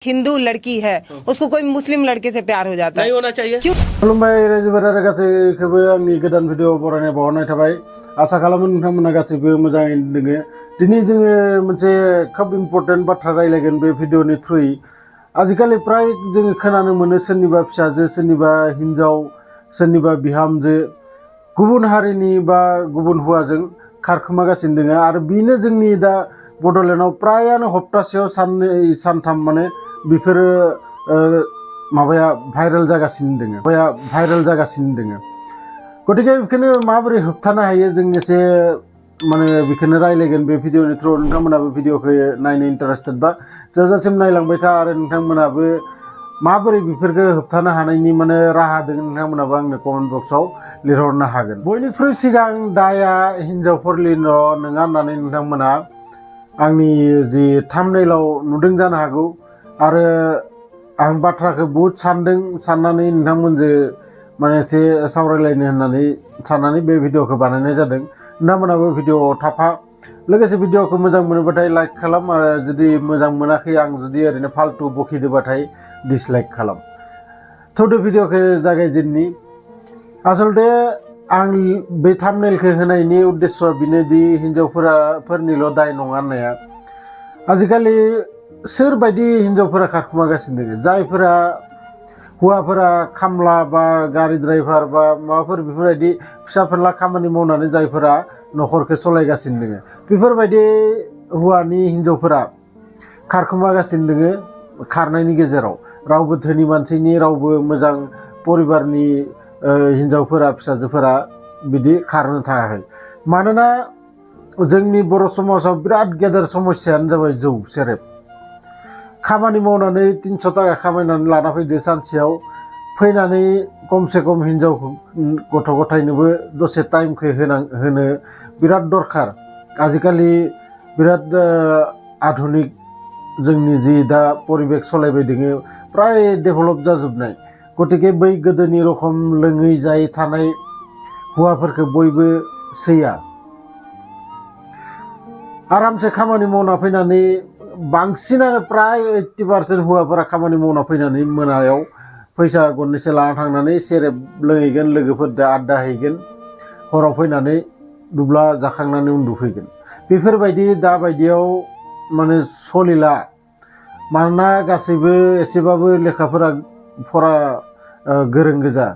हिंदू लड़की है उसको कोई मुस्लिम लड़के से प्यार हो जाता है। नहीं होना चाहिए। क्यों? खुलुमबाय रायजोफोरा गासैखौबो आंनि गोदान भिडिअ बरायनाय बावहरनाय थाबाय। आसा खालामो नोंथांमोना गासैबो मोजाङैनो दङ। दिनै जोङो मोनसे खोब इम्पर्टेन्ट बाथ्रा रायलायगोन बे भिडिअनि थ्रुयै। आजिखालि प्राय जोङो खोनानो मोनो सोरनिबा फिसाजो, सोरनिबा हिनजाव, सोरनिबा बिहामजो गुबुन हारिनि बा गुबुन हौवाजों खारखोमागासिनो दङ आरो बेनो जोंनि दा बड'लेण्डआव प्रायानो हप्तासेयाव साननै सानथाम माने बेफोरो माबाया भाइरेल जागासिनो दङ। गतिके बेखौनो माबोरै होबथानो हायो जों एसे माने बेखौनो रायलायगोन बे भिडिअनि थ्रुआव। नोंथांमोनाबो भिडिअखौ नायनो इन्टारेस्टेड बा जोबजासिम नायलांबाय था आरो नोंथांमोनाबो माबोरै बेफोरखौ होबथानो हानायनि माने राहा दङ नोंथांमोनाबो आंनो कमेन्ट बक्सआव लिरहरनो हागोन। बयनिख्रुइ सिगां दाया हिनजावफोरनिल' नङा होननानै नोंथांमोना आंनि जि थाम्बनेइलाव नुदों जानो हागौ आरो आं बाथ्राखौ बहुद साननानै नोंथांमोनजों माने एसे सावरायलायनो होननानै साननानै बे भिडिअखौ बानायनाय जादों। नोंथांमोनाबो भिडिअआव थाफा, लोगोसे भिडिअखौ मोजां मोनोबाथाय लाइक खालाम आरो जुदि मोजां मोनाखै आं जुदि ओरैनो फाल्तु बखिदोबाथाय डिसलाइक खालाम। थौदो भिडिअखौ जागायजेननि। आसलते आं बे थाम्बनेइलखौ होनायनि उद्देश्यआ बेनोदि हिनजावफोरनिल' दाय नङा होननाया। आजिखालि सोरबायदि हिनजावफोरा खारखुमागासिनो दङ, जायफोरा हौवाफोरा खामला बा गारि ड्राइभार बा माबाफोर बेफोरबायदि फिसा फेनला खामानि मावनानै जायफोरा न'खरखौ सालायगासिनो दङ, बेफोरबायदि हौवानि हिनजावफोरा खारखुमागासिनो दङ। खारनायनि गेजेराव रावबो धोनि मानसिनि, रावबो मोजां परिबारनि हिनजावफोरा, फिसाजोफोरा बिदि खारनो थाङाखै। मानोना जोंनि बर' समाजाव बिराद गेदेर समस्यायानो जाबाय जौ सेरेब। खामानि मावनानै 300 थाखा खामायनानै लाना फैदो सानसेयाव, फैनानै खमसे खम हिनजाव गथ' गथायनोबो दसे टाइमखौ होनो बिराद दरखार। आजिखालि बिराद आधुनिक जोंनि जि दा परिबेक सालायबाय दङ प्राय डेभेलप जाजोबनाय। गतिके बै गोदोनि रखम लोङै जायै थानाय हौवाफोरखौ बयबो सैया। आरामसे खामानि मावना फैनानै बांसिनानो प्राय 80% हौवाफोरा खामानि मावना फैनानै मोनायाव फैसा गरनैसो लाना थांनानै सेरेब लोंहैगोन, लोगोफोरजों आड्डा हैगोन, हराव फैनानै दुब्ला जाखांनानै उन्दुफैगोन। बेफोरबायदि दाबायदियाव माने सलिला। मानोना गासैबो एसेबाबो लेखाफोरा फरा गोरों गोजा।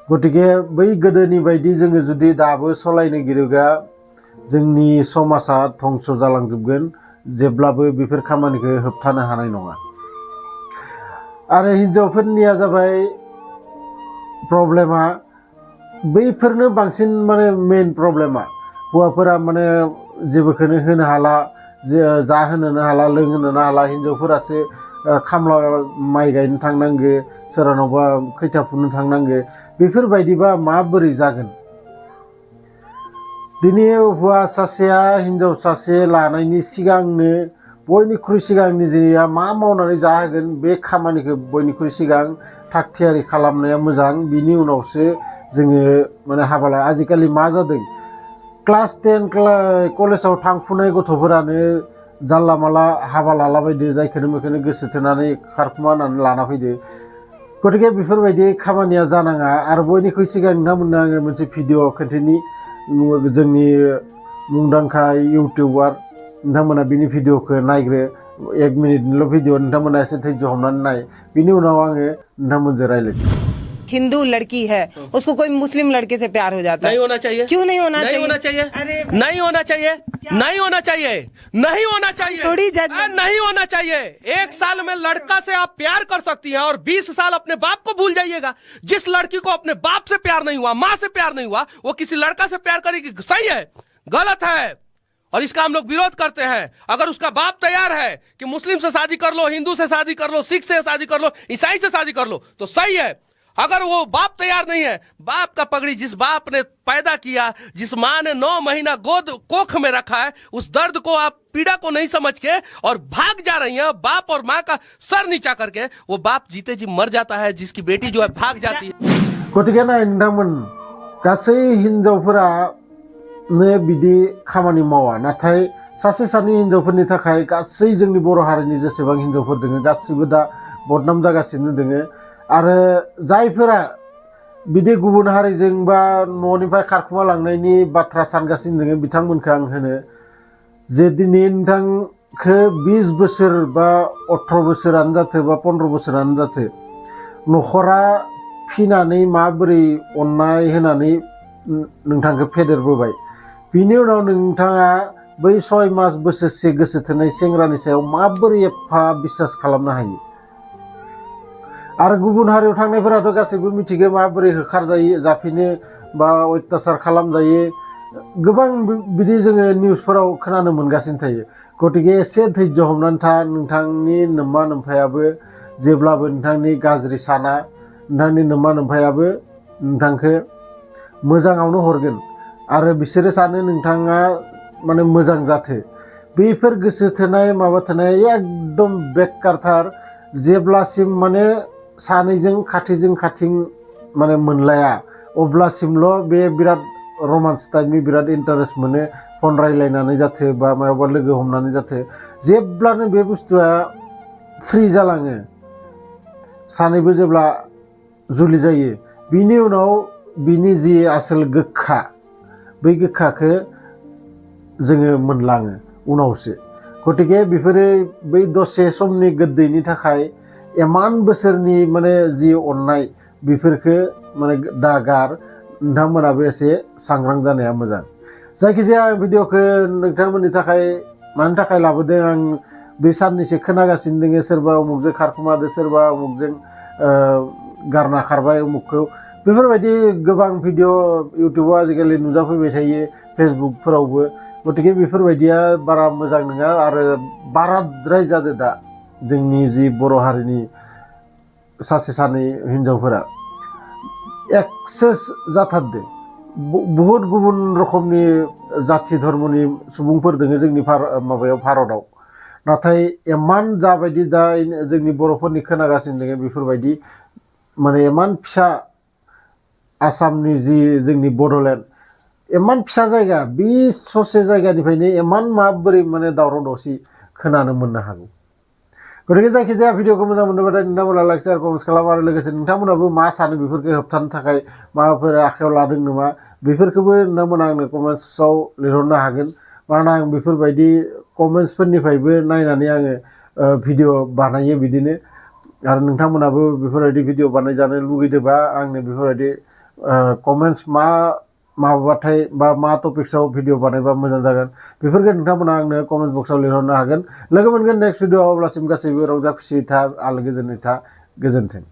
गतिके बै गोदोनि बायदि जोङो जुदि दाबो सालायनो गिरोगा जोंनि समाजा धंस जालांजोबगोन। जेब्लाबो बेफोर खामानिखौ होबथानो हानाय नङा। आरो हिनजावफोरनिया जाबाय प्रब्लेमा, बैफोरनो बांसिन माने मेइन प्रब्लेमा। हौवाफोरा माने जेबोखौनो होनो हाला, जाहोनोनो हाला, लोंहोनोनो हाला। हिनजावफोरासो खामला माइ गायनो थांनांगो, सोरनावबा खैथा फुनो थांनांगो। बेफोरबायदिबा माबोरै जागोन? दिनै हौवा सासेया हिनजाव सासे लानायनि सिगांनो बयनिख्रुइ सिगांनि जिया मा मावनानै जाहोगोन बे खामानिखौ बयनिख्रुइ सिगां थाग थियारि खालामनाया मोजां। बिनि उनावसो जोङो माने हाबा लायो। आजिखालि मा जादों, क्लास 10 कलेजाव थांफुनाय गथ'फोरानो जानला माला हाबा लालाबायदो, जायखौनो बेखौनो गोसो थोनानै खारखुमानानै लाना फैदो। गतिके बेफोरबायदि खामानिया जानाङा। आरो बयनिख्रुइ सिगां नोंथांमोननो आङो मोनसे भिडिअ खोन्थिनि। जोंनि मुंदांखा इउटिउबार, नोंथांमोना बिनि भिडिअखौ नायग्रो। 1 मिनिटनिल' भिडिअ, नोंथांमोना एसे धैर्य हमनानै नाय। बिनि उनाव आङो नोंथांमोनजों रायलायगोन। हिंदू लड़की है उसको कोई मुस्लिम लड़के से प्यार हो जाता है। नहीं होना चाहिए। क्यों नहीं होना चाहिए? नहीं होना चाहिए। अरे नहीं होना चाहिए। नहीं होना चाहिए। नहीं होना चाहिए। थोड़ी जज नहीं होना चाहिए। 1 साल में लड़का से आप प्यार कर सकती हैं और 20 साल अपने बाप को भूल जाइएगा। जिस लड़की को अपने बाप से प्यार नहीं हुआ, माँ से प्यार नहीं हुआ, वो किसी लड़का से प्यार करेगी? सही है? गलत है। और इसका हम लोग विरोध करते हैं। अगर उसका बाप तैयार है कि मुस्लिम से शादी कर लो, हिंदू से शादी कर लो, सिख से शादी कर लो, ईसाई से शादी कर लो, तो सही है। अगर वो बाप तैयार नहीं है, बाप का पगड़ी जिस बाप ने पैदा किया, जिस माँ ने 9 महीना गोद कोख में रखा है, उस दर्द को आप पीड़ा को नहीं समझ के और भाग जा रही हैं बाप और माँ का सर नीचा करके। वो बाप जीते जी मर जाता है, जिसकी बेटी जो है भाग जाती है। गतिके नाय नोंथांमोन, गासै हिनजावफोरा बिदि खामानि मावा, नाथाय सासे सानै हिनजावफोरनि थाखाय गासै जोंनि बर' हारिनि जेसेबां हिनजावफोर दङ गासिबो दा बदनाम जागासिनो दङ आरो जायफोरा बिदि गुबुन हारिजों बा न'निफ्राय खारखुमा लांनायनि बाथ्रा सानगासिनो दङ बिथांमोनखौ आं होनो जे दिनै नोंथांखौ 20 बोसोर बा 18 बोसोरानो जाथो बा 15 बोसोरानो जाथो न'खरा फिनानै माबोरै अननाय होनानै नोंथांखौ फेदेरबोबाय बिनि उनाव नोंथाङा बै 6 मास बोसोरसे गोसो थोनाय सेंग्रानि सायाव माबोरै एफा बिसास खालामनो हायो आरो गुबुन हारियाव थांनायफोराथ' गासैबो मिथिगौ माबोरै होखारजायो जाफिनो बा अत्याचार खालामजायो गोबां बिदि जोङो निउसफोराव खोनानो मोनगासिनो थायो गतिके एसे धैर्य हमनानै था नोंथांनि नोमा नोम्फायाबो जेब्लाबो नोंथांनि गाज्रि साना नोंथांनि नोमा नोम्फायाबो नोंथांखौ मोजाङावनो हरगोन आरो बिसोरो सानो नोंथाङा माने मोजां जाथो बेफोर गोसो थोनाय माबा थोनाय एकदम बेकारथार जेब्लासिम माने सानैजों खाथिजों खाथिं माने मोनलाया अब्लासिमल' बे बिराद रमान्स टाइपनि बिराद इन्टारेस्ट मोनो फन रायलायनानै जाथो बा मायावबा लोगो हमनानै जाथो जेब्लानो बे बुस्थुआ फ्रि जालाङो सानैबो जेब्ला जुलि जायो बिनि उनाव बिनि जि आसोल गोखा बै गोखाखौ जोङो मोनलाङो उनावसो गतिके बेफोरो बै दसे समनि गोदैनि थाखाय इमान बोसोरनि माने जि अननाय बेफोरखौ माने दागार नोंथांमोनाबो एसे सांग्रां जानाया मोजां जायखिजाया आं भिडिअखौ नोंथांमोननि थाखाय मानि थाखाय लाबोदों आं बे साननैसो खोनागासिनो दङ सोरबा उमुकजों खारखुमादो सोरबा उमुकजों गारना खारबाय उमुकखौ बेफोरबायदि गोबां भिडिअ इउटुबाव आजिखालि नुजाफैबाय थायो फेसबुकफोरावबो गतिके बेफोरबायदिया बारा मोजां नङा आरो बाराद्राय जादों दा जोंनि जि बर' हारिनि सासे सानै हिनजावफोरा एक्सेस जाथारदों बहुत गुबुन रोखोमनि जाथि धर्मनि सुबुंफोर दङ जोंनि माबायाव भारताव नाथाय इमान जाबायदि दा जोंनि बर'फोरनि खोनागासिनो दङ बेफोरबायदि माने इमान फिसा आसामनि जि जोंनि बड'लेण्ड इमान फिसा जायगा बे ससे जायगानिफ्रायनो इमान माबोरै माने दावराव दावसि खोनानो मोननो हागौ गतिके जायखिजाया भिडिअखौ मोजां मोनोबाथाय नोंथांमोना लाइक शेयार कमेन्ट खालाम आरो लोगोसे नोंथांमोनाबो मा सानो बेफोरखौ होबथानो थाखाय माबाफोर आखायाव लादों नामा बेफोरखौबो नोंथांमोना आंनो कमेन्ट्सआव लिरहरनो हागोन मानोना आं बेफोरबायदि कमेन्ट्सफोरनिफ्रायबो नायनानै आङो भिडिअ बानायो बिदिनो आरो नोंथांमोनाबो बेफोरबायदि भिडिअ बानायजानो लुगैदोंबा आंनो बेफोरबायदि कमेन्ट्स माबाबाथाय बा मा टपिक्सआव भिडिअ बानायबा मोजां जागोन बेफोरखौ नोंथांमोना आंनो कमेन्ट बक्सआव लिरहरनो हागोन लोगो मोनगोन नेक्स्ट भिडिअ अब्लासिम गासैबो रंजा खुसि था आलो गोजोनै था गोजोन्थों।